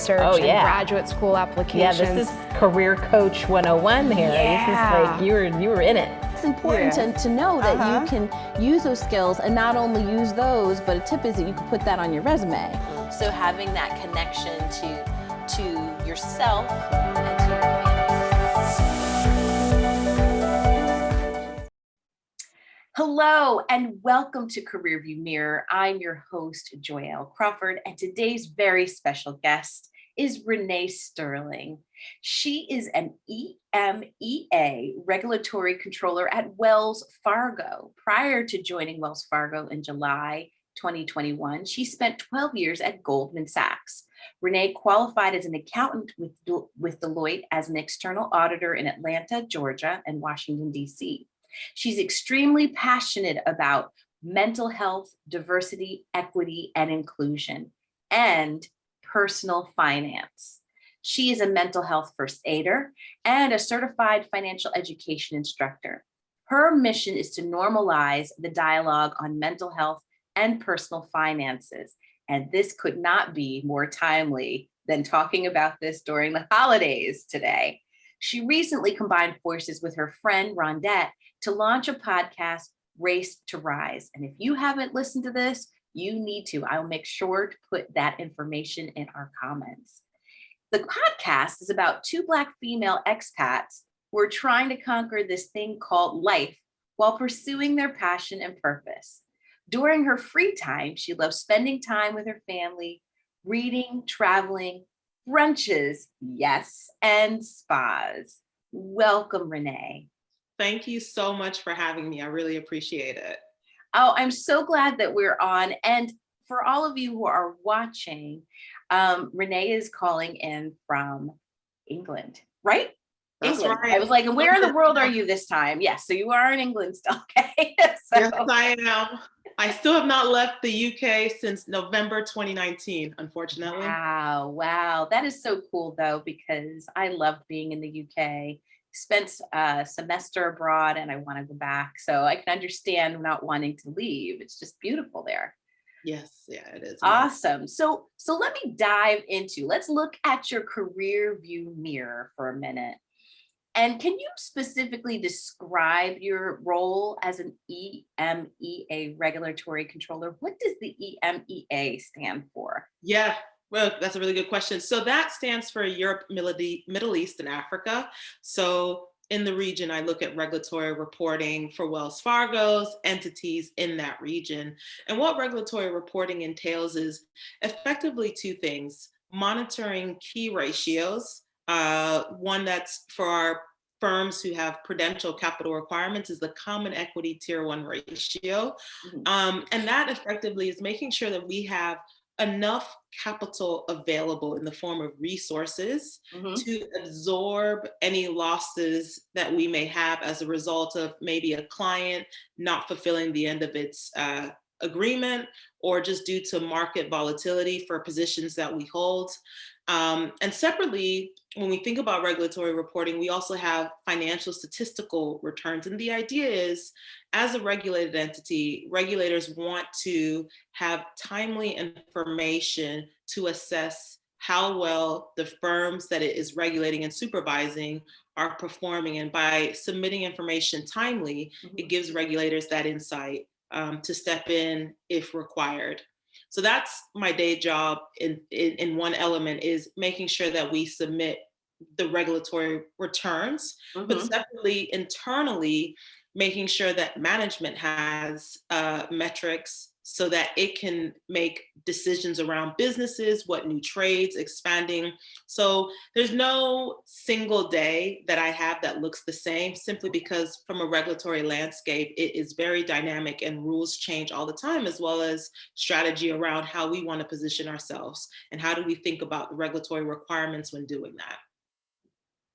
research and graduate school applications. Yeah, this is career coach 101 here. This is like you were in it. It's important to know that you can use those skills, and not only use those, but a tip is that you can put that on your resume. So having that connection to yourself and to your family. Hello and welcome to Career View Mirror. I'm your host, Joyel Crawford, and today's very special guest is Renee Sterling. She is an EMEA regulatory controller at Wells Fargo. Prior to joining Wells Fargo in July 2021, she spent 12 years at Goldman Sachs. Renee qualified as an accountant with Deloitte as an external auditor in Atlanta, Georgia, and Washington, D.C. She's extremely passionate about mental health, diversity, equity, and inclusion, and personal finance. She is a mental health first aider and a certified financial education instructor. Her mission is to normalize the dialogue on mental health and personal finances. And this could not be more timely than talking about this during the holidays today. She recently combined forces with her friend Rondette to launch a podcast, Race to Rise. And if you haven't listened to this, you need to. I'll make sure to put that information in our comments. The podcast is about two Black female expats who are trying to conquer this thing called life while pursuing their passion and purpose. During her free time, she loves spending time with her family, reading, traveling, brunches, yes, and spas. Welcome, Renee. Thank you so much for having me. I really appreciate it. Oh, I'm so glad that we're on. And for all of you who are watching, Renee is calling in from England, right? That's England. right. I was like, where in the world are you this time? Yes, so you are in England still, okay? Yes, I am. I still have not left the UK since November 2019, unfortunately. Wow. That is so cool, though, because I loved being in the UK. Spent a semester abroad and I want to go back. So I can understand not wanting to leave. It's just beautiful there. Yes, yeah, it is. Awesome. So let me dive into, let's look at your career view mirror for a minute. And can you specifically describe your role as an EMEA regulatory controller? What does the EMEA stand for? Yeah, well, that's a really good question. So that stands for Europe, Middle East, and Africa. So in the region, I look at regulatory reporting for Wells Fargo's entities in that region. And what regulatory reporting entails is effectively two things: monitoring key ratios. One that's for our firms who have prudential capital requirements is the Common Equity Tier 1 ratio. And that effectively is making sure that we have enough capital available in the form of resources to absorb any losses that we may have as a result of maybe a client not fulfilling the end of its agreement, or just due to market volatility for positions that we hold. And separately, when we think about regulatory reporting, we also have financial statistical returns. And the idea is, as a regulated entity, regulators want to have timely information to assess how well the firms that it is regulating and supervising are performing. And by submitting information timely, it gives regulators that insight to step in if required. So that's my day job in one element, is making sure that we submit the regulatory returns, but separately, internally, making sure that management has metrics so that it can make decisions around businesses, what new trades, expanding. So there's no single day that I have that looks the same, simply because from a regulatory landscape, it is very dynamic and rules change all the time, as well as strategy around how we want to position ourselves and how do we think about the regulatory requirements when doing that.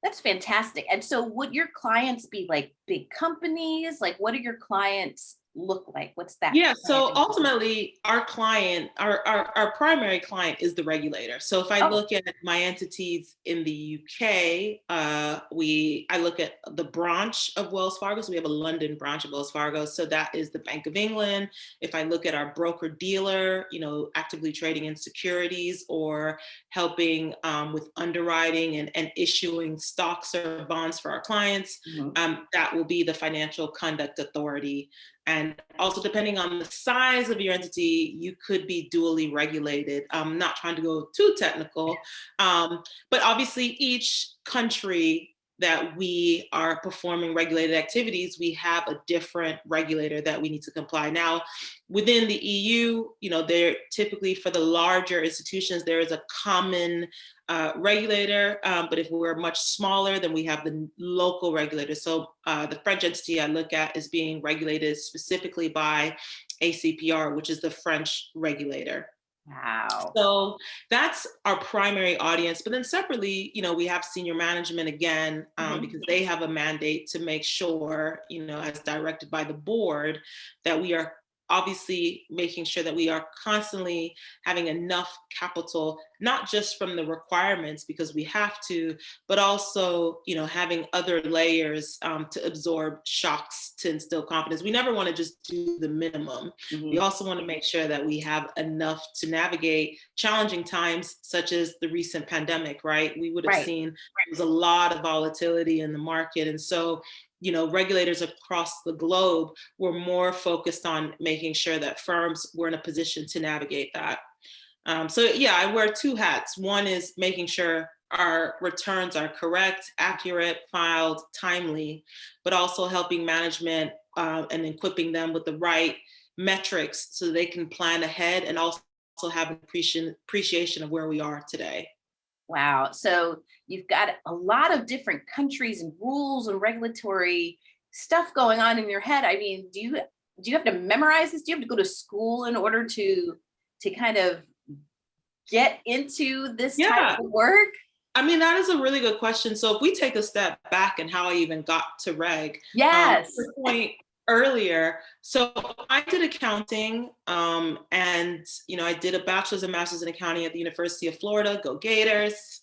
That's fantastic. And so would your clients be like big companies? Like, what are your clients look like? What's that? Yeah, so client? ultimately, our client, our primary client is the regulator. So if I Oh, look at my entities in the UK, I look at the branch of Wells Fargo. So we have a London branch of Wells Fargo. So that is the Bank of England. If I look at our broker dealer, actively trading in securities or helping with underwriting and issuing stocks or bonds for our clients, that will be the Financial Conduct Authority. And also, depending on the size of your entity, you could be dually regulated. I'm not trying to go too technical, but obviously each country that we are performing regulated activities, we have a different regulator that we need to comply. Now, within the EU, they're typically for the larger institutions, there is a common regulator, but if we're much smaller, then we have the local regulator. So the French entity I look at is being regulated specifically by ACPR, which is the French regulator. wow. So that's our primary audience. But then separately, we have senior management again, because they have a mandate to make sure, as directed by the board, that we are obviously making sure that we are constantly having enough capital, not just from the requirements because we have to, but also, having other layers to absorb shocks to instill confidence. We never want to just do the minimum. We also want to make sure that we have enough to navigate challenging times, such as the recent pandemic, right? We would have seen there's a lot of volatility in the market. And so, regulators across the globe were more focused on making sure that firms were in a position to navigate that. So yeah, I wear two hats. One is making sure our returns are correct, accurate, filed, timely, but also helping management and equipping them with the right metrics so they can plan ahead and also have an appreciation of where we are today. Wow. So you've got a lot of different countries and rules and regulatory stuff going on in your head. I mean, do you have to memorize this? Do you have to go to school in order to kind of get into this type of work? I mean, that is a really good question. So if we take a step back and how I even got to reg, yes. to the point earlier, so I did accounting, and I did a bachelor's and master's in accounting at the University of Florida. Go Gators!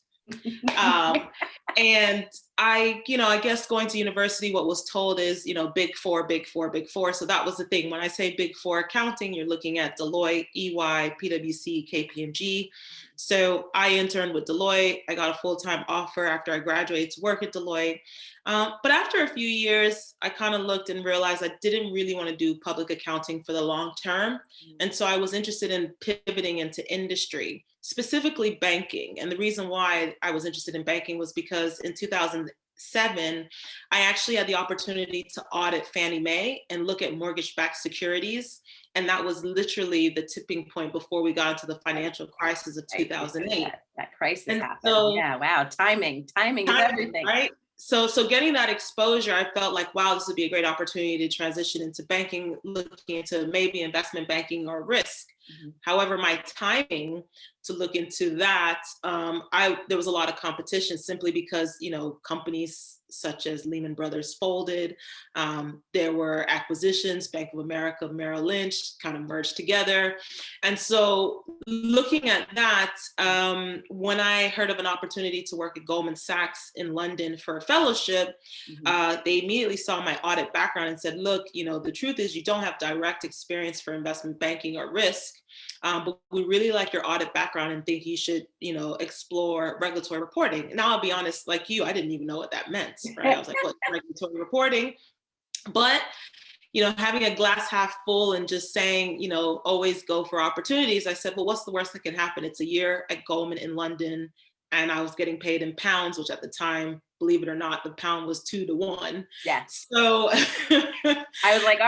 And I guess going to university, what was told is, big four, big four, big four. So that was the thing. When I say big four accounting, you're looking at Deloitte, EY, PwC, KPMG. So I interned with Deloitte. I got a full-time offer after I graduated to work at Deloitte. But after a few years, I kind of looked and realized I didn't really want to do public accounting for the long term. And so I was interested in pivoting into industry, specifically banking. And the reason why I was interested in banking was because in 2007, I actually had the opportunity to audit Fannie Mae and look at mortgage-backed securities. And that was literally the tipping point before we got into the financial crisis of 2008. That crisis happened. So, yeah, wow, timing is everything. Right? So getting that exposure, I felt like, wow, this would be a great opportunity to transition into banking, looking into maybe investment banking or risk. However, my timing to look into that, there was a lot of competition simply because, companies such as Lehman Brothers folded. There were acquisitions, Bank of America, Merrill Lynch kind of merged together. And so looking at that, when I heard of an opportunity to work at Goldman Sachs in London for a fellowship, they immediately saw my audit background and said, look, the truth is you don't have direct experience for investment banking or risk. But we really like your audit background and think you should, explore regulatory reporting. Now, I'll be honest, like you, I didn't even know what that meant, right? I was like, what's regulatory reporting? But, having a glass half full and just saying, always go for opportunities. I said, well, what's the worst that can happen? It's a year at Goldman in London, and I was getting paid in pounds, which at the time, believe it or not, the pound was 2 to 1. Yes. So I was like,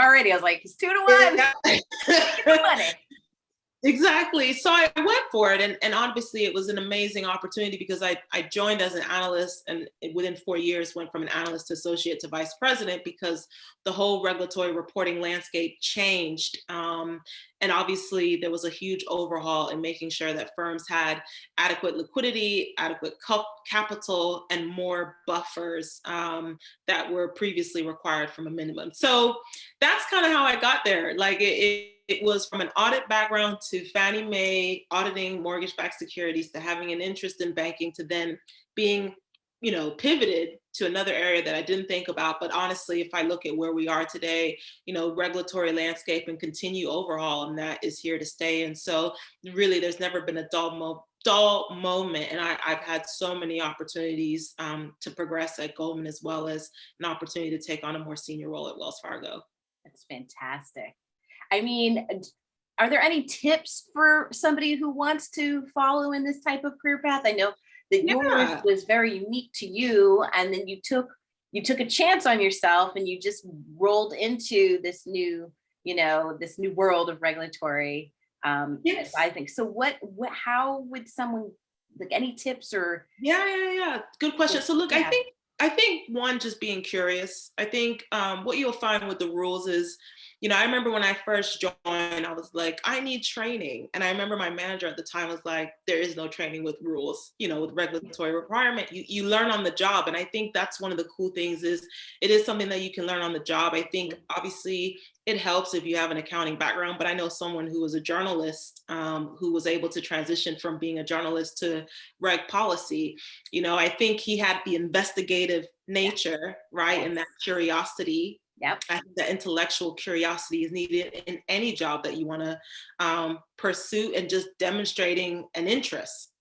it's 2 to 1. Yeah. Get the money. Exactly. So I went for it. And obviously it was an amazing opportunity because I joined as an analyst and within 4 years went from an analyst to associate to vice president because the whole regulatory reporting landscape changed. And obviously there was a huge overhaul in making sure that firms had adequate liquidity, adequate capital, and more buffers that were previously required from a minimum. So that's kind of how I got there. Like it was from an audit background to Fannie Mae auditing mortgage-backed securities to having an interest in banking to then being, pivoted to another area that I didn't think about. But honestly, if I look at where we are today, regulatory landscape and continue overhaul, and that is here to stay. And so really, there's never been a dull moment. And I've had so many opportunities to progress at Goldman, as well as an opportunity to take on a more senior role at Wells Fargo. That's fantastic. I mean, are there any tips for somebody who wants to follow in this type of career path? I know that yours was very unique to you, and then you took a chance on yourself and you just rolled into this new, this new world of regulatory advising. So how would someone, like, any tips or? Yeah. Good question. So look, I think one, just being curious. I think what you'll find with the rules is, I remember when I first joined, I was like, I need training. And I remember my manager at the time was like, there is no training with rules, with regulatory requirement. You learn on the job. And I think that's one of the cool things is it is something that you can learn on the job. I think obviously it helps if you have an accounting background, but I know someone who was a journalist who was able to transition from being a journalist to reg policy. I think he had the investigative nature, right? And that curiosity. Yep. I think that intellectual curiosity is needed in any job that you want to pursue, and just demonstrating an interest.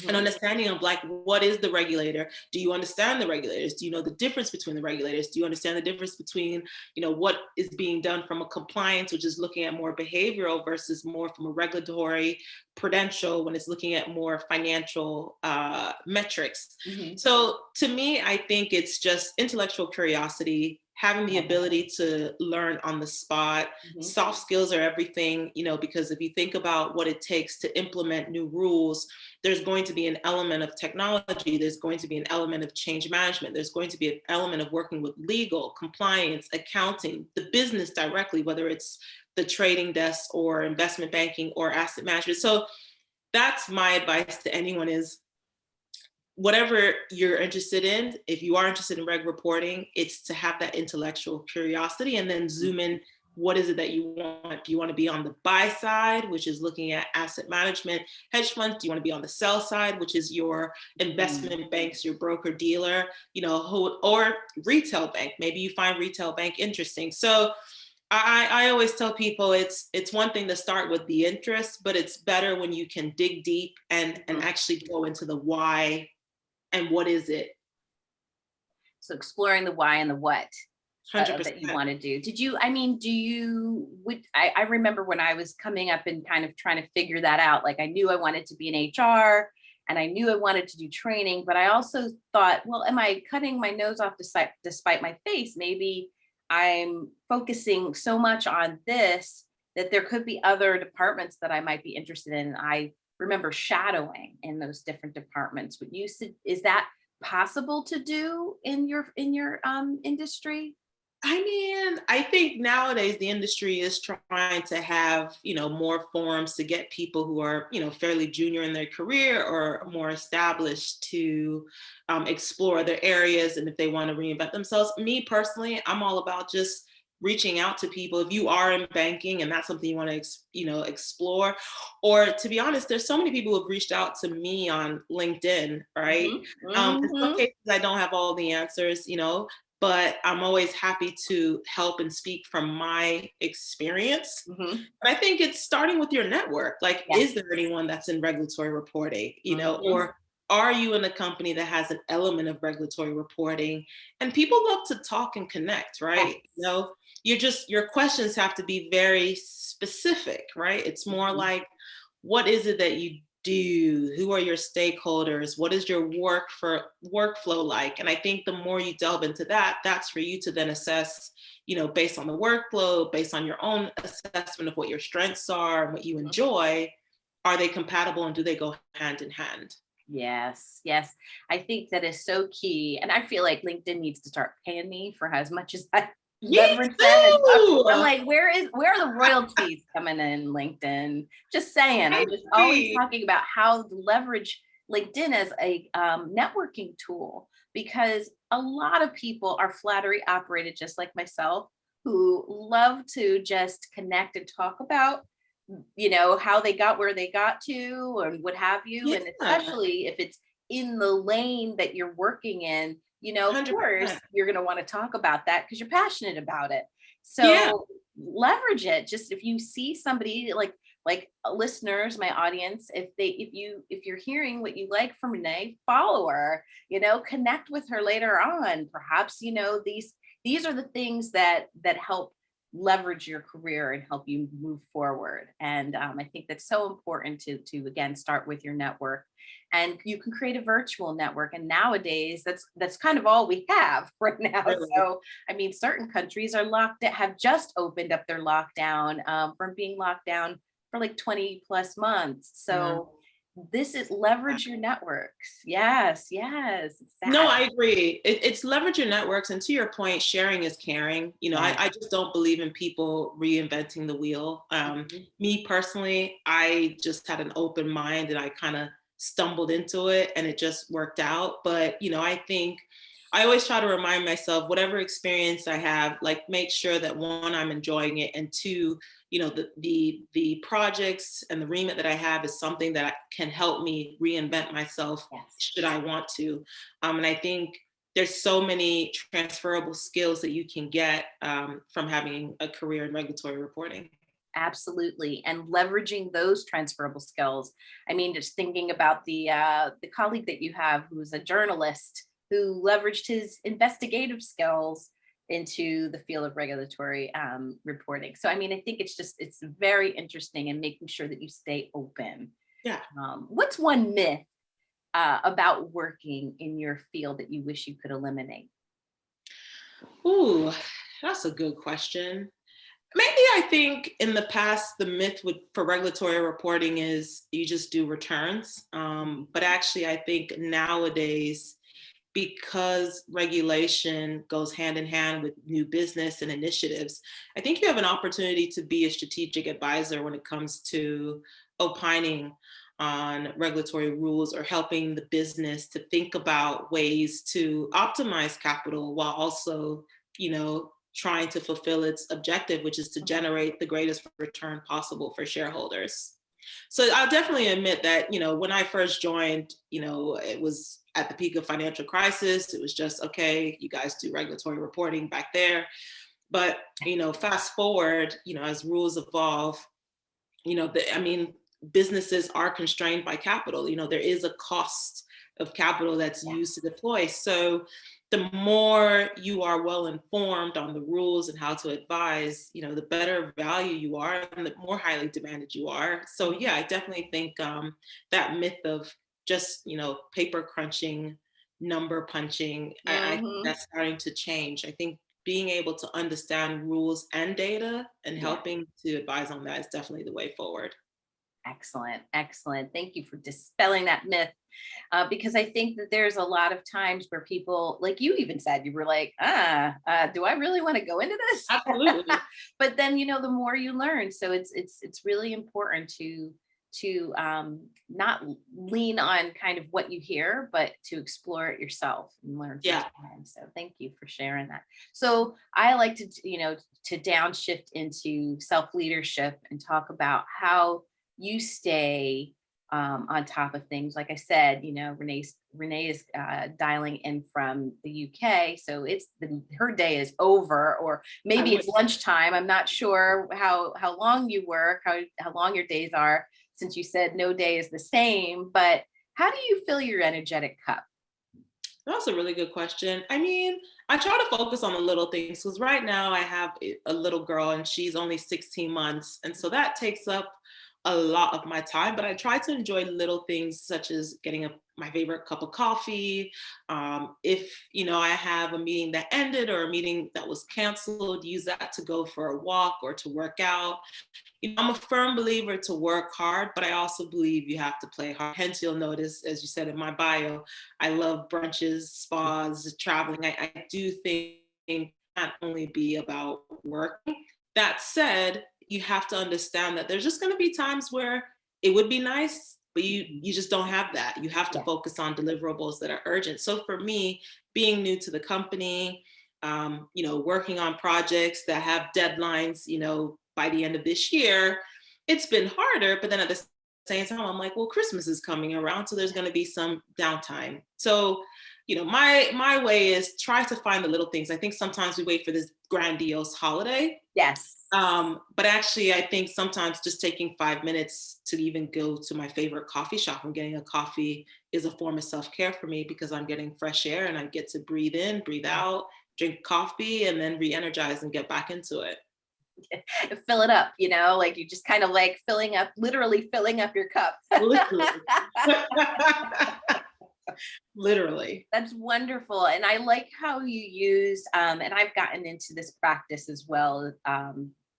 An understanding of, like, what is the regulator? Do you understand the regulators? Do you know the difference between the regulators? Do you understand the difference between, what is being done from a compliance, which is looking at more behavioral, versus more from a regulatory prudential when it's looking at more financial metrics? So to me, I think it's just intellectual curiosity, having the ability to learn on the spot. Soft skills are everything, because if you think about what it takes to implement new rules, there's going to be an element of technology, there's going to be an element of change management, there's going to be an element of working with legal, compliance, accounting, the business directly, whether it's the trading desk or investment banking or asset management. So that's my advice to anyone is, whatever you're interested in, if you are interested in reg reporting, it's to have that intellectual curiosity and then zoom in. What is it that you want? Do you want to be on the buy side, which is looking at asset management, hedge funds? Do you want to be on the sell side, which is your investment banks, your broker dealer, or retail bank? Maybe you find retail bank interesting. So I always tell people it's one thing to start with the interest, but it's better when you can dig deep and actually go into the why and what is it. So exploring the why and the what. 100%. That you want to do. I remember when I was coming up and kind of trying to figure that out, like I knew I wanted to be in HR and I knew I wanted to do training, but I also thought, well, am I cutting my nose off despite my face? Maybe I'm focusing so much on this that there could be other departments that I might be interested in. I remember shadowing in those different departments. Is that possible to do in your industry? I mean, I think nowadays the industry is trying to have, more forums to get people who are, fairly junior in their career or more established to explore their areas, and if they want to reinvent themselves. Me personally, I'm all about just reaching out to people. If you are in banking and that's something you want to, explore, or to be honest, there's so many people who have reached out to me on LinkedIn, right? In some cases, I don't have all the answers, but I'm always happy to help and speak from my experience. But I think it's starting with your network. Like, is there anyone that's in regulatory reporting, or are you in a company that has an element of regulatory reporting? And people love to talk and connect, right? Your questions have to be very specific, right? It's more like, what is it that you do? Who are your stakeholders? What is your workflow like? And I think the more you delve into that, that's for you to then assess, based on the workflow, based on your own assessment of what your strengths are and what you enjoy, are they compatible and do they go hand in hand? Yes, yes. I think that is so key. And I feel like LinkedIn needs to start paying me for as much as I leverage them. And I'm like, where are the royalties coming in, LinkedIn? Just saying. I'm just always talking about how to leverage LinkedIn as a networking tool, because a lot of people are flattery operated, just like myself, who love to just connect and talk about how they got where they got to and what have you. And especially if it's in the lane that you're working in, of 100%. course, you're going to want to talk about that because you're passionate about it. So leverage it. Just if you see somebody like listeners, my audience, if you're hearing what you like from Renee, follow her, connect with her later on. Perhaps, these are the things that help leverage your career and help you move forward. And I think that's so important to again start with your network. And you can create a virtual network, and nowadays that's kind of all we have right now. Really? So I mean, certain countries are have just opened up their lockdown from being locked down for like 20 plus months. So this is leverage your networks. Yes. Exactly. No, I agree. It's leverage your networks. And to your point, sharing is caring. I just don't believe in people reinventing the wheel. Me personally, I just had an open mind and I kind of stumbled into it and it just worked out. But, I think I always try to remind myself, whatever experience I have, like make sure that one, I'm enjoying it, and two, the projects and the remit that I have is something that can help me reinvent myself should I want to. And I think there's so many transferable skills that you can get from having a career in regulatory reporting. Absolutely. And leveraging those transferable skills. I mean, just thinking about the colleague that you have who's a journalist who leveraged his investigative skills into the field of regulatory reporting. So, I mean, I think it's very interesting, and making sure that you stay open. Yeah. What's one myth about working in your field that you wish you could eliminate? Ooh, that's a good question. Maybe I think in the past, the myth for regulatory reporting is you just do returns. But actually, I think nowadays, because regulation goes hand in hand with new business and initiatives, I think you have an opportunity to be a strategic advisor when it comes to opining on regulatory rules or helping the business to think about ways to optimize capital while also, trying to fulfill its objective, which is to generate the greatest return possible for shareholders. So I'll definitely admit that, when I first joined, it was at the peak of financial crisis. It was just, okay, you guys do regulatory reporting back there. But, fast forward, as rules evolve, businesses are constrained by capital. There is a cost of capital that's used to deploy. So the more you are well informed on the rules and how to advise, the better value you are and the more highly demanded you are. So yeah, I definitely think that myth of just, paper crunching, number punching, I think that's starting to change. I think being able to understand rules and data and helping to advise on that is definitely the way forward. Excellent. Thank you for dispelling that myth. Because I think that there's a lot of times where people, like you even said, you were like, do I really want to go into this? Absolutely. But then, the more you learn. So it's really important to not lean on kind of what you hear, but to explore it yourself and learn. So thank you for sharing that. So I like to, to downshift into self-leadership and talk about how you stay on top of things. Like I said, Renee is dialing in from the UK, so her day is over, or maybe it's lunchtime. I'm not sure how long you work, how long your days are, since you said no day is the same. But how do you fill your energetic cup? That's a really good question. I mean, I try to focus on the little things, because right now I have a little girl and she's only 16 months. And so that takes up a lot of my time, but I try to enjoy little things such as getting my favorite cup of coffee. If, I have a meeting that ended or a meeting that was canceled, use that to go for a walk or to work out. I'm a firm believer to work hard, but I also believe you have to play hard. Hence, you'll notice, as you said in my bio, I love brunches, spas, traveling. I do think not only be about working. That said, you have to understand that there's just going to be times where it would be nice, but you just don't have that. You have to focus on deliverables that are urgent. So for me, being new to the company, working on projects that have deadlines, by the end of this year, it's been harder. But then at the same time, I'm like, well, Christmas is coming around, so there's going to be some downtime. So, my way is try to find the little things. I think sometimes we wait for this grandiose holiday. Yes. But actually, I think sometimes just taking 5 minutes to even go to my favorite coffee shop and getting a coffee is a form of self-care for me, because I'm getting fresh air and I get to breathe in, breathe out, drink coffee, and then re-energize and get back into it. Fill it up, like you just kind of like literally filling up your cup. Literally. Literally. That's wonderful. And I like how you use, and I've gotten into this practice as well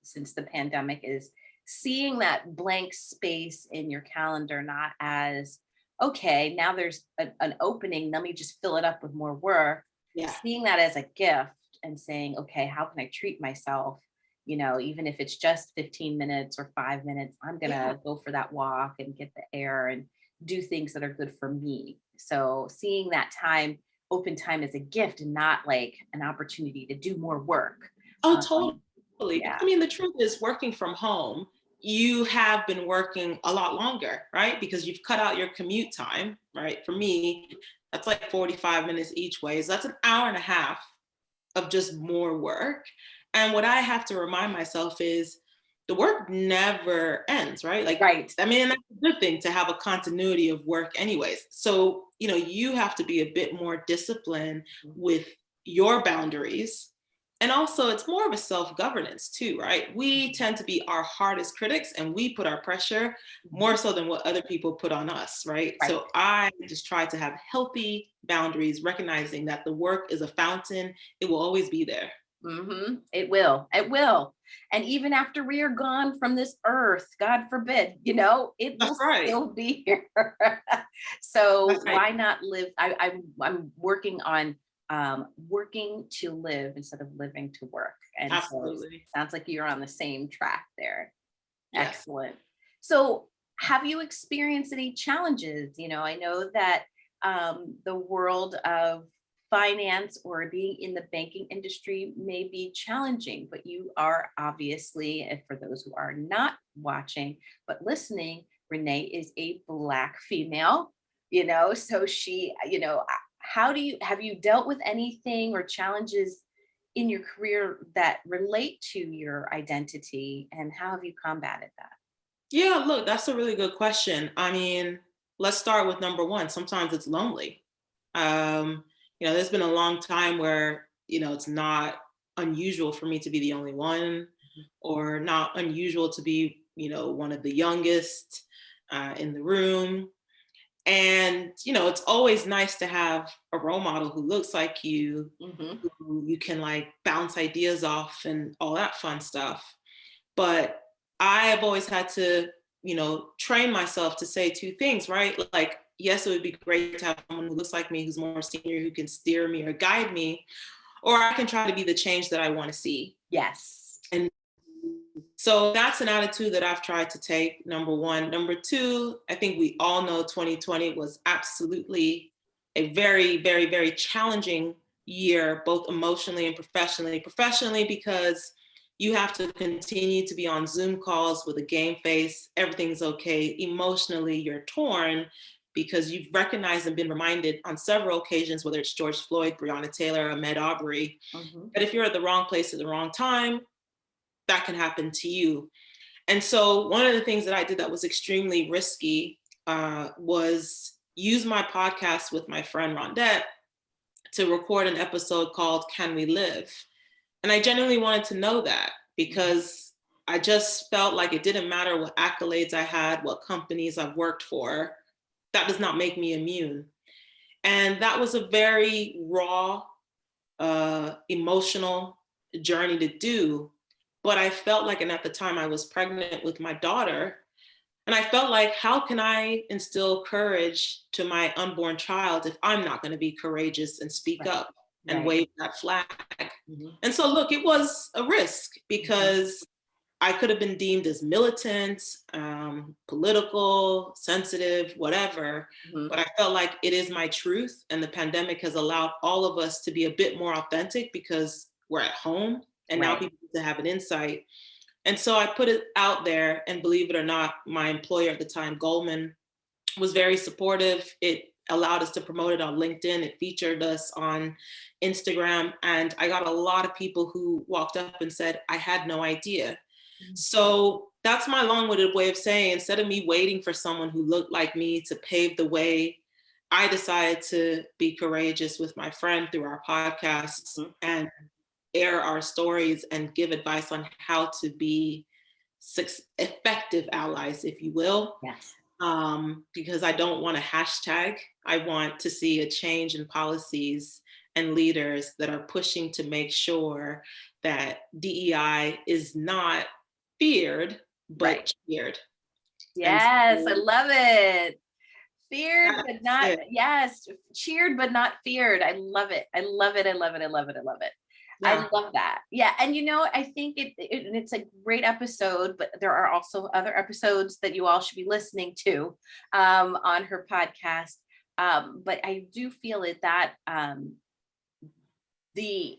since the pandemic, is seeing that blank space in your calendar, not as, okay, now there's an opening, let me just fill it up with more work. Yeah. Seeing that as a gift and saying, okay, how can I treat myself? Even if it's just 15 minutes or 5 minutes, I'm going to go for that walk and get the air and do things that are good for me. So seeing that open time as a gift and not like an opportunity to do more work. Oh, totally. Yeah. I mean, the truth is, working from home, you have been working a lot longer, right? Because you've cut out your commute time, right? For me, that's like 45 minutes each way. So that's an hour and a half of just more work. And what I have to remind myself is the work never ends, right? Like, right. I mean, that's a good thing to have a continuity of work anyways. So, you have to be a bit more disciplined with your boundaries. And also it's more of a self-governance too, right? We tend to be our hardest critics and we put our pressure more so than what other people put on us, right? So I just try to have healthy boundaries, recognizing that the work is a fountain. It will always be there. Mm-hmm. It will. And even after we are gone from this earth, God forbid, it will still be here. So why not live? I'm working on working to live instead of living to work. And absolutely. So sounds like you're on the same track there. Yes. Excellent. So have you experienced any challenges? I know that the world of finance or being in the banking industry may be challenging, but you are obviously, and for those who are not watching but listening, Renee is a Black female, so she, have you dealt with anything or challenges in your career that relate to your identity, and how have you combated that? Yeah, look, that's a really good question. I mean, let's start with number one. Sometimes it's lonely. There's been a long time where, it's not unusual for me to be the only one, or not unusual to be, one of the youngest in the room. And, it's always nice to have a role model who looks like you, who you can like bounce ideas off and all that fun stuff. But I have always had to, train myself to say two things, right? Like, yes, it would be great to have someone who looks like me, who's more senior, who can steer me or guide me, or I can try to be the change that I want to see. Yes. And so that's an attitude that I've tried to take, number one. Number two, I think we all know 2020 was absolutely a very, very, very challenging year, both emotionally and professionally. Professionally, because you have to continue to be on Zoom calls with a game face. Everything's okay. Emotionally, you're torn because you've recognized and been reminded on several occasions, whether it's George Floyd, Breonna Taylor, Ahmaud Arbery, that if you're at the wrong place at the wrong time, that can happen to you. And so one of the things that I did that was extremely risky was use my podcast with my friend Rondette to record an episode called Can We Live? And I genuinely wanted to know that, because I just felt like it didn't matter what accolades I had, what companies I've worked for, that does not make me immune. And that was a very raw, emotional journey to do. But I felt like, and at the time I was pregnant with my daughter, and I felt like, how can I instill courage to my unborn child if I'm not going to be courageous and speak up and wave that flag? And so, look, it was a risk because I could have been deemed as militant, political, sensitive, whatever. But I felt like it is my truth. And the pandemic has allowed all of us to be a bit more authentic because we're at home and now people need to have an insight. And so I put it out there, and believe it or not, my employer at the time, Goldman, was very supportive. It allowed us to promote it on LinkedIn. It featured us on Instagram. And I got a lot of people who walked up and said, I had no idea. So that's my long-winded way of saying, instead of me waiting for someone who looked like me to pave the way, I decided to be courageous with my friend through our podcasts and air our stories and give advice on how to be effective allies, if you will. Yes. Because I don't want a hashtag. I want to see a change in policies and leaders that are pushing to make sure that DEI is not feared, but cheered. Yes, I love it. Feared, but not, cheered, but not feared. I love it. I love it. I love it. I love it. I love it. I love that. Yeah. And I think it's a great episode, but there are also other episodes that you all should be listening to on her podcast. But I do feel it that the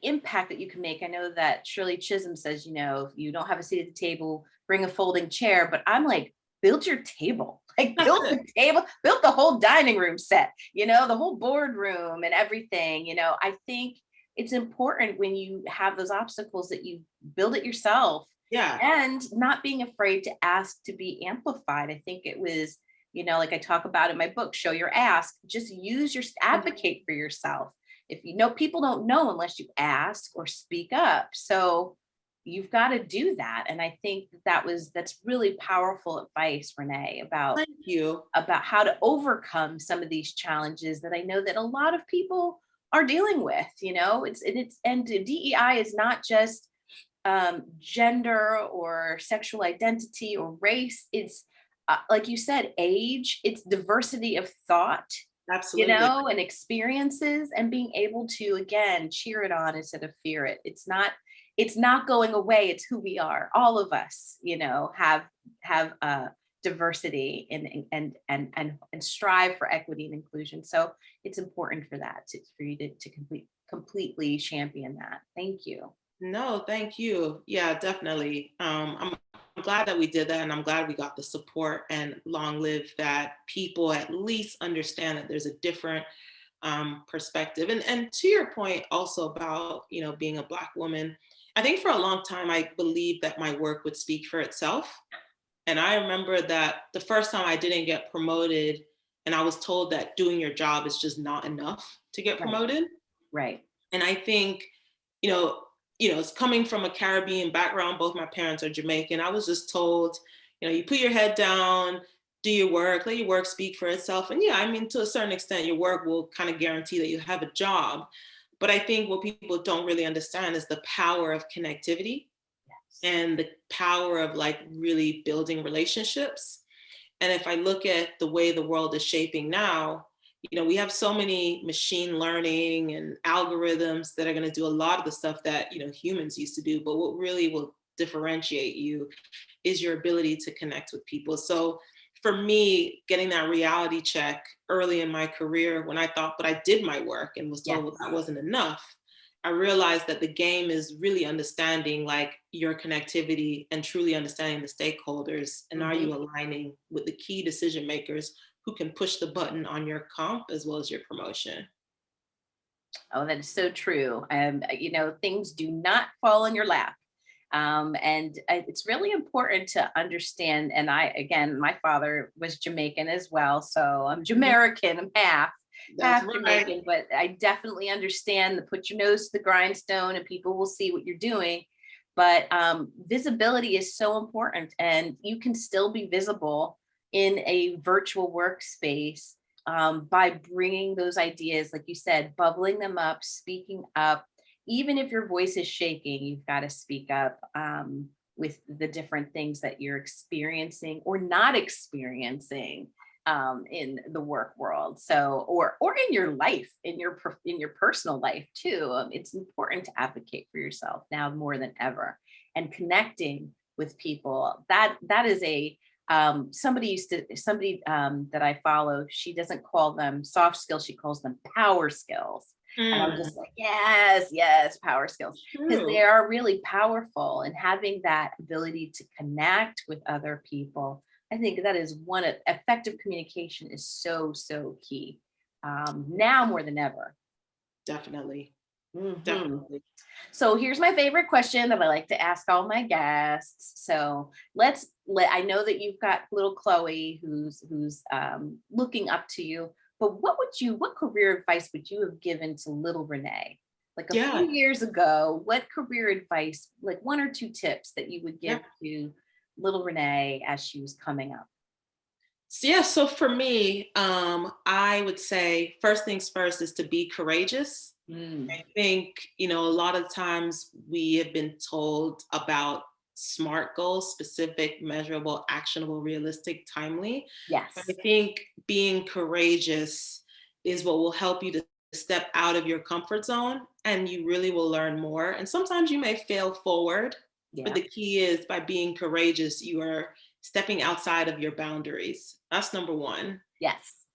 impact that you can make. I know that Shirley Chisholm says, if you don't have a seat at the table, bring a folding chair. But I'm like, build your table, build the table, build the whole dining room set, the whole boardroom and everything. I think it's important when you have those obstacles that you build it yourself. Yeah. And not being afraid to ask to be amplified. I think it was, like I talk about in my book, Show Your Ask, just advocate for yourself. If people don't know unless you ask or speak up. So you've got to do that. And I think that's really powerful advice, Renee, about how to overcome some of these challenges that I know that a lot of people are dealing with. And DEI is not just gender or sexual identity or race. It's like you said, age, it's diversity of thought. Absolutely. And experiences, and being able to, again, cheer it on instead of fear it. It's not going away. It's who we are. All of us, have diversity and strive for equity and inclusion. So it's important for you to completely champion that. Thank you. No, thank you. Yeah, definitely. I'm glad that we did that, and I'm glad we got the support, and long live that people at least understand that there's a different perspective. And to your point also about, being a Black woman, I think for a long time, I believed that my work would speak for itself. And I remember that the first time I didn't get promoted and I was told that doing your job is just not enough to get promoted. Right. And I think, it's coming from a Caribbean background. Both my parents are Jamaican. I was just told, you put your head down, do your work, let your work speak for itself. And to a certain extent, your work will kind of guarantee that you have a job. But I think what people don't really understand is the power of connectivity and the power of really building relationships. And if I look at the way the world is shaping now, we have so many machine learning and algorithms that are going to do a lot of the stuff that, humans used to do. But what really will differentiate you is your ability to connect with people. So for me, getting that reality check early in my career, when I thought, but I did my work and was told that wasn't enough, I realized that the game is really understanding your connectivity and truly understanding the stakeholders. And are you aligning with the key decision makers who can push the button on your comp as well as your promotion? Oh, that is so true. Things do not fall in your lap. And it's really important to understand. And my father was Jamaican as well. So I'm Jamaican, I'm half Jamaican, but I definitely understand the put your nose to the grindstone and people will see what you're doing. But visibility is so important, and you can still be visible in a virtual workspace by bringing those ideas, like you said, bubbling them up, speaking up. Even if your voice is shaking, you've got to speak up with the different things that you're experiencing or not experiencing in the work world. So, or in your life, in your personal life too. It's important to advocate for yourself now more than ever, and connecting with people. That is a somebody that I follow. She doesn't call them soft skills; she calls them power skills. And I'm just like, yes, power skills, because they are really powerful. And having that ability to connect with other people, I think that is one of effective communication is so key now more than ever. Definitely. Mhm. Definitely. So here's my favorite question that I like to ask all my guests. So I know that you've got little Chloe who's looking up to you, but what career advice would you have given to little Renee? Like a few years ago, what career advice, like 1 or 2 tips that you would give to little Renee as she was coming up? So for me, I would say first things first is to be courageous. I think, a lot of times we have been told about SMART goals: specific, measurable, actionable, realistic, timely. Yes. But I think being courageous is what will help you to step out of your comfort zone, and you really will learn more. And sometimes you may fail forward, but the key is by being courageous, you are stepping outside of your boundaries. That's number 1. Yes.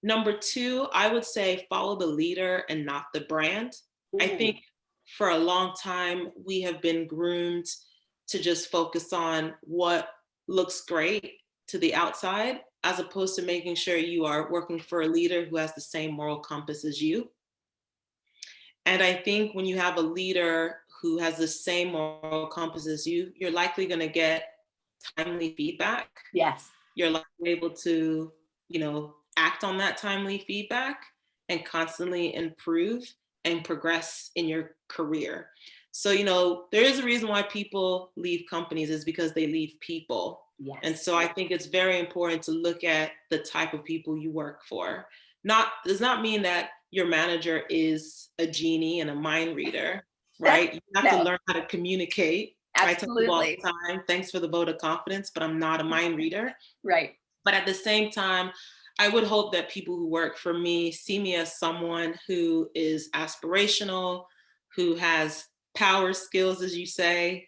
Number 2, I would say follow the leader and not the brand. I think for a long time, we have been groomed to just focus on what looks great to the outside, as opposed to making sure you are working for a leader who has the same moral compass as you. And I think when you have a leader who has the same moral compass as you, you're likely going to get timely feedback. Yes. You're likely able to, act on that timely feedback and constantly improve and progress in your career. So, there is a reason why people leave companies, is because they leave people. Yes. And so I think it's very important to look at the type of people you work for. Does not mean that your manager is a genie and a mind reader, right? You have to learn how to communicate. Absolutely. I tell people all the time, thanks for the vote of confidence, but I'm not a mind reader. Right. But at the same time, I would hope that people who work for me see me as someone who is aspirational, who has power skills, as you say,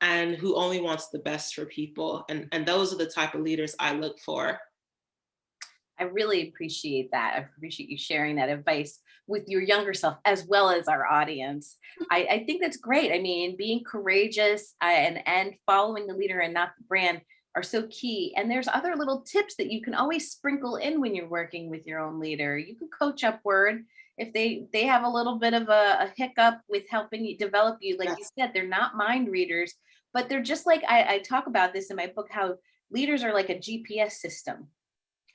and who only wants the best for people. And those are the type of leaders I look for. I really appreciate that. I appreciate you sharing that advice with your younger self as well as our audience. I think that's great. I mean, being courageous and following the leader and not the brand are so key. And there's other little tips that you can always sprinkle in when you're working with your own leader. You can coach upward if they have a little bit of a hiccup with helping you develop you. Like you said, they're not mind readers, but they're just like, I talk about this in my book, how leaders are like a GPS system.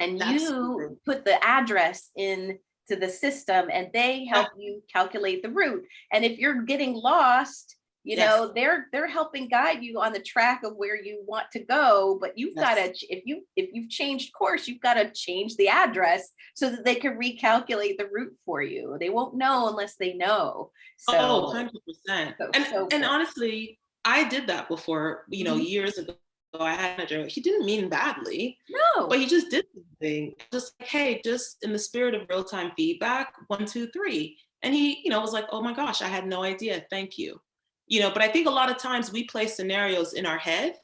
And you put the address in to the system and they help you calculate the route. And if you're getting lost, they're helping guide you on the track of where you want to go. But you've got to, if you've changed course, you've got to change the address so that they can recalculate the route for you. They won't know unless they know. So 100%. And honestly, I did that before, years ago. I had a manager. He didn't mean badly. No. But he just did something. Just like, hey, just in the spirit of real-time feedback, 1, 2, 3. And he, was like, oh my gosh, I had no idea. Thank you. But I think a lot of times we play scenarios in our head.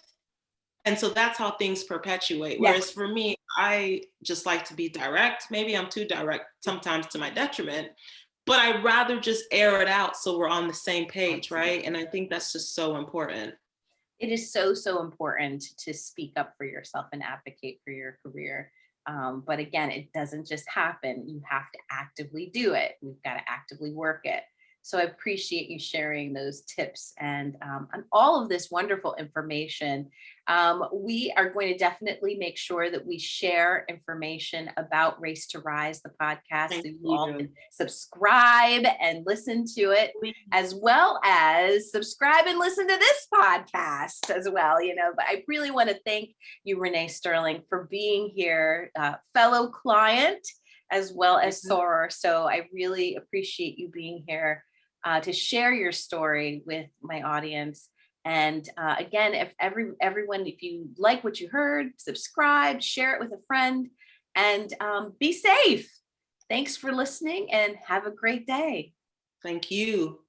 And so that's how things perpetuate. Whereas for me, I just like to be direct. Maybe I'm too direct sometimes to my detriment, but I'd rather just air it out so we're on the same page, right? And I think that's just so important. It is so important to speak up for yourself and advocate for your career. But again, it doesn't just happen. You have to actively do it. We've got to actively work it. So I appreciate you sharing those tips and all of this wonderful information. We are going to definitely make sure that we share information about Race to Rise, the podcast, Thank so you you. all can subscribe and listen to it, as well as subscribe and listen to this podcast as well. But I really want to thank you, Renee Sterling, for being here, fellow client, as well as soror. So I really appreciate you being here to share your story with my audience. And again, if everyone, if you like what you heard, subscribe, share it with a friend, and be safe. Thanks for listening and have a great day. Thank you.